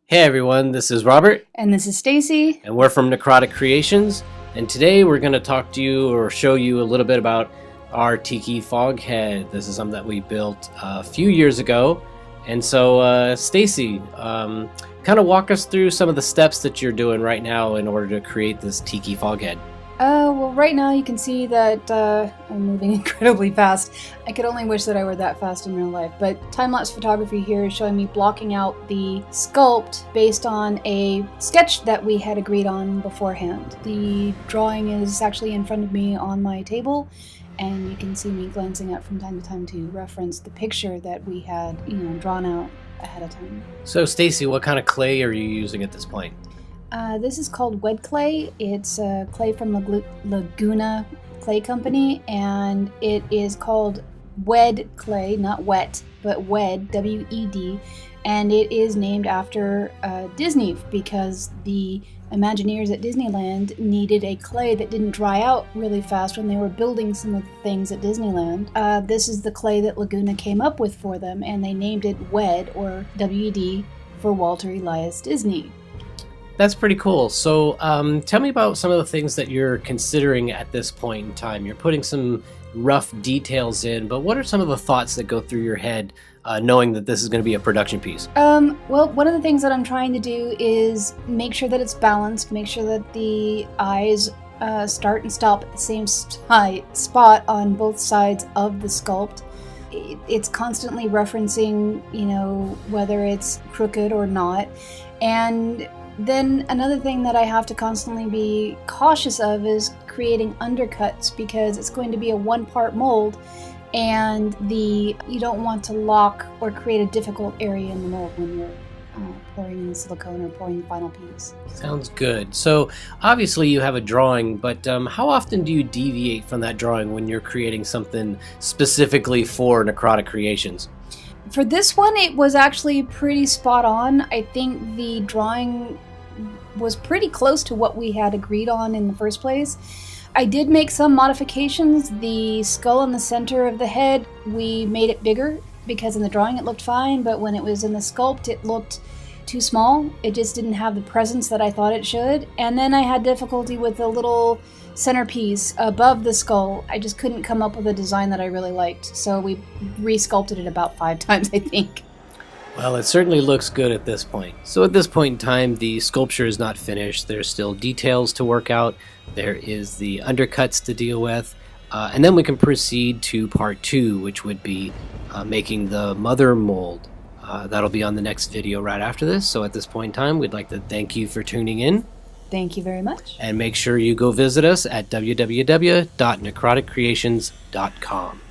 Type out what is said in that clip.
Hey everyone, this is Robert. And this is Stacy. And we're from Necrotic Creations. And today we're going to talk to you or show you a little bit about our Tiki Fog Head. This is something that we built a few years ago. And so, Stacy, kind of walk us through some of the steps that you're doing right now in order to create this Tiki Fog Head. Well, right now you can see that I'm moving incredibly fast. I could only wish that I were that fast in real life, but time-lapse photography here is showing me blocking out the sculpt based on a sketch that we had agreed on beforehand. The drawing is actually in front of me on my table, and you can see me glancing up from time to time to reference the picture that we had, drawn out ahead of time. So, Stacy, what kind of clay are you using at this point? This is called Wed Clay. It's clay from Laguna Clay Company, and it is called Wed Clay, not wet, but Wed, W-E-D, and it is named after Disney because the Imagineers at Disneyland needed a clay that didn't dry out really fast when they were building some of the things at Disneyland. This is the clay that Laguna came up with for them, and they named it Wed, or W-E-D, for Walter Elias Disney. That's pretty cool. So tell me about some of the things that you're considering at this point in time. You're putting some rough details in, but what are some of the thoughts that go through your head knowing that this is going to be a production piece? Well, one of the things that I'm trying to do is make sure that it's balanced, make sure that the eyes start and stop at the same spot on both sides of the sculpt. It's constantly referencing, whether it's crooked or not. And then another thing that I have to constantly be cautious of is creating undercuts, because it's going to be a one-part mold, and you don't want to lock or create a difficult area in the mold when you're pouring in the silicone or pouring the final piece. Sounds good. So obviously you have a drawing, but how often do you deviate from that drawing when you're creating something specifically for Necrotic Creations? For this one, it was actually pretty spot on. I think the drawing was pretty close to what we had agreed on in the first place. I did make some modifications. The skull in the center of the head, we made it bigger because in the drawing it looked fine, but when it was in the sculpt it looked too small. It just didn't have the presence that I thought it should. And then I had difficulty with the little centerpiece above the skull. I just couldn't come up with a design that I really liked. So we re-sculpted it about 5 times, I think. Well, it certainly looks good at this point. So at this point in time, the sculpture is not finished. There's still details to work out. There is the undercuts to deal with. And then we can proceed to part 2, which would be making the mother mold. That'll be on the next video right after this. So at this point in time, we'd like to thank you for tuning in. Thank you very much. And make sure you go visit us at www.necroticcreations.com.